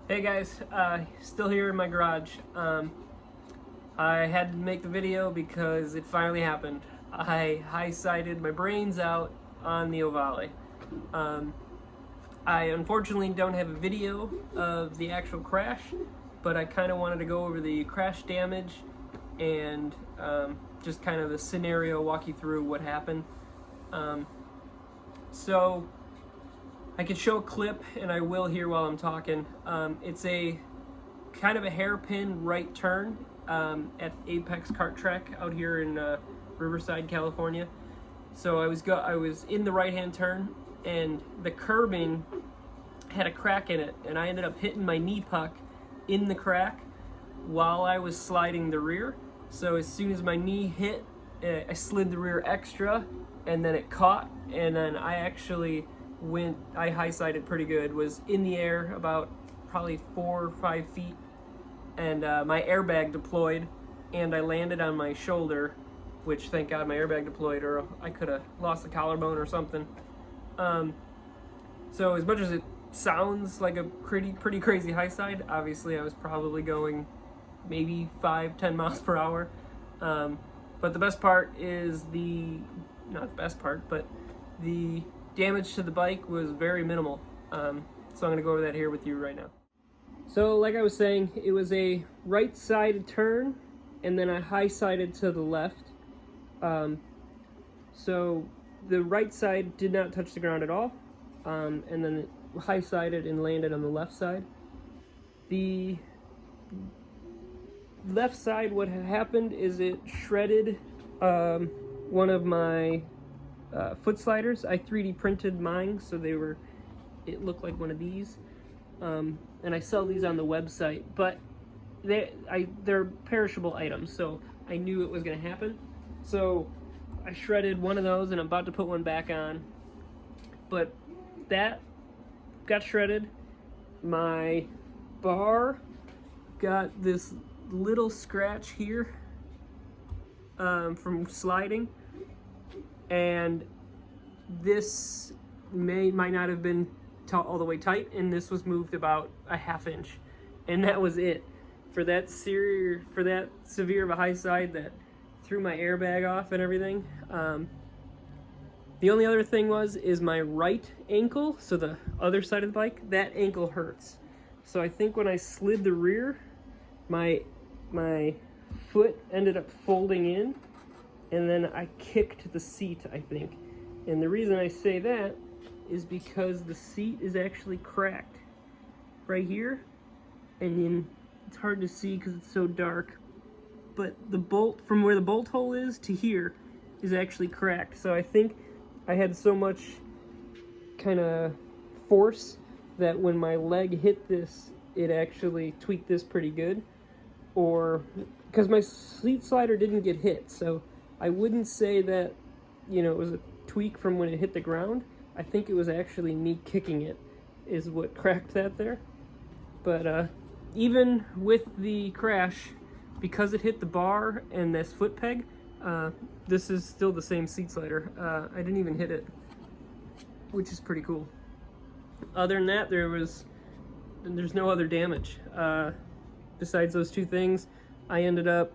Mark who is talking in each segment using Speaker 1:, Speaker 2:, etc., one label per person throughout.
Speaker 1: Hey guys, still here in my garage. I had to make the video because it finally happened. I high-sided my brains out on the Ohvale. Um, I unfortunately don't have a video of the actual crash, but I kind of wanted to go over the crash damage and just kind of the scenario, walk you through what happened. So I could show a clip, and I will here while I'm talking. It's a kind of a hairpin right turn at Apex Kart Track out here in Riverside, California. So I was in the right-hand turn, and the curbing had a crack in it, and I ended up hitting my knee puck in the crack while I was sliding the rear. So as soon as my knee hit, I slid the rear extra, and then it caught, and then I actually I high-sided pretty good, was in the air about probably 4 or 5 feet, and my airbag deployed, and I landed on my shoulder, which thank God my airbag deployed, or I could have lost the collarbone or something. So as much as it sounds like a pretty crazy high side, obviously I was probably going maybe 5-10 miles per hour. But the best part is not the best part, but the damage to the bike was very minimal. So I'm going to go over that here with you right now. So like I was saying, it was a right-sided turn, and then I high-sided to the left. So the right side did not touch the ground at all, and then it high-sided and landed on the left side. The left side, what had happened is it shredded one of my foot sliders. I 3D printed mine, so it looked like one of these, and I sell these on the website, but they're perishable items, so I knew it was going to happen. So I shredded one of those, and I'm about to put one back on, but that got shredded. My bar got this little scratch here from sliding, and this might not have been all the way tight, and this was moved about a ½ inch, and that was it for that severe of a high side that threw my airbag off and everything. The only other thing is my right ankle, so the other side of the bike, that ankle hurts. So I think when I slid the rear, my foot ended up folding in, and then I kicked the seat, I think. And the reason I say that is because the seat is actually cracked right here, and it's hard to see because it's so dark, but the bolt, from where the bolt hole is to here, is actually cracked. So I think I had so much kind of force that when my leg hit this, it actually tweaked this pretty good. Or because my seat slider didn't get hit, so I wouldn't say that, it was a tweak from when it hit the ground. I think it was actually me kicking it is what cracked that there. But even with the crash, because it hit the bar and this foot peg, this is still the same seat slider. I didn't even hit it, which is pretty cool. Other than that, there's no other damage. Besides those two things, I ended up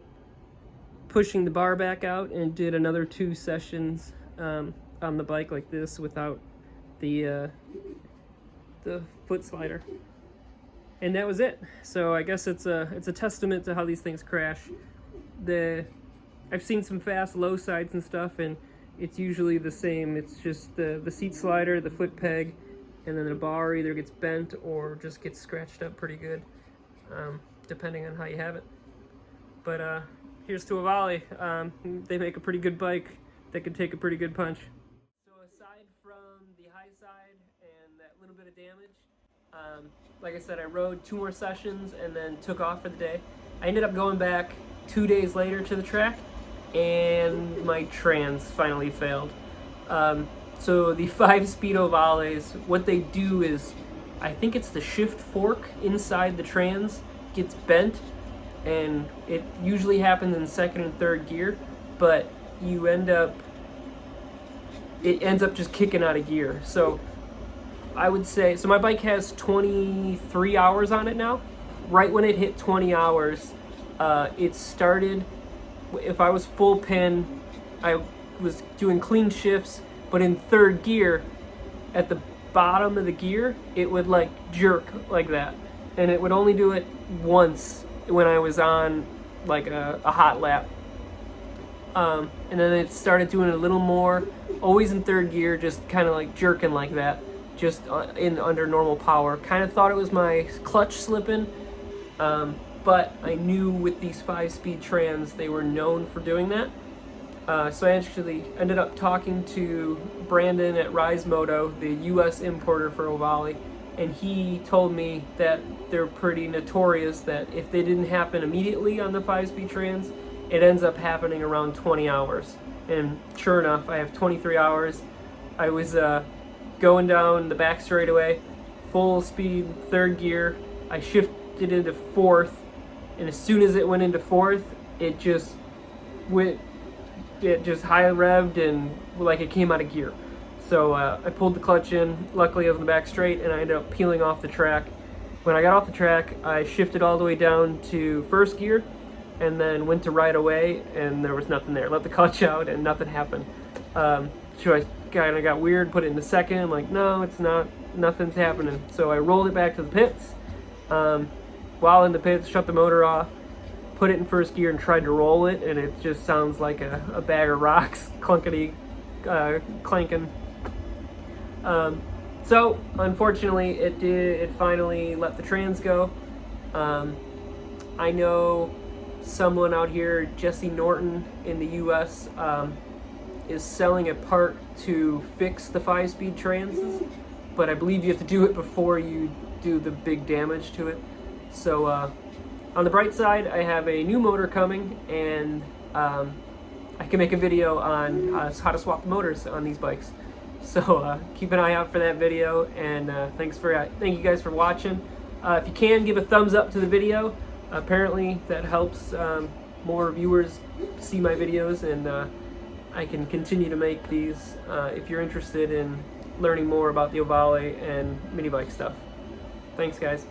Speaker 1: pushing the bar back out and did another 2 sessions on the bike like this without the foot slider, and that was it. So I guess it's a testament to how these things crash. I've seen some fast low sides and stuff, and it's usually the same. It's just the seat slider, the foot peg, and then the bar either gets bent or just gets scratched up pretty good, depending on how you have it. But here's to Ohvale. They make a pretty good bike that can take a pretty good punch. So aside from the high side and that little bit of damage, like I said, I rode 2 more sessions and then took off for the day. I ended up going back 2 days later to the track, and my trans finally failed. So the 5-speed Ohvales, what they do is, I think it's the shift fork inside the trans gets bent, and it usually happens in 2nd and 3rd gear, but it ends up just kicking out of gear. So I would say, so my bike has 23 hours on it now. Right when it hit 20 hours, it started, if I was full pin, I was doing clean shifts, but in third gear, at the bottom of the gear, it would like jerk like that. And it would only do it once when I was on like a hot lap. And then it started doing a little more, always in third gear, just kind of like jerking like that, just in under normal power. Kind of thought it was my clutch slipping, but I knew with these 5-speed trans, they were known for doing that. So I actually ended up talking to Brandon at Rise Moto, the US importer for Ohvale, and he told me that they're pretty notorious that if they didn't happen immediately on the 5-speed trans, it ends up happening around 20 hours. And sure enough, I have 23 hours. I was going down the back straightaway, full speed, third gear. I shifted into fourth, and as soon as it went into fourth, it just high revved and like it came out of gear. So I pulled the clutch in. Luckily I was in the back straight, and I ended up peeling off the track. When I got off the track, I shifted all the way down to first gear, and then went to ride away, and there was nothing there. Let the clutch out, and nothing happened. So I kind of got weird, put it into second. I'm like, no, it's not, nothing's happening. So I rolled it back to the pits. While in the pits, shut the motor off, put it in first gear, and tried to roll it, and it just sounds like a bag of rocks clunkety, clanking. So unfortunately, it finally let the trans go. I know someone out here, Jesse Norton in the US, is selling a part to fix the 5-speed transes, but I believe you have to do it before you do the big damage to it. So on the bright side, I have a new motor coming, and I can make a video on how to swap the motors on these bikes. So keep an eye out for that video, and thank you guys for watching. If you can, give a thumbs up to the video. Apparently that helps more viewers see my videos, and I can continue to make these if you're interested in learning more about the Ohvale and mini bike stuff. Thanks guys.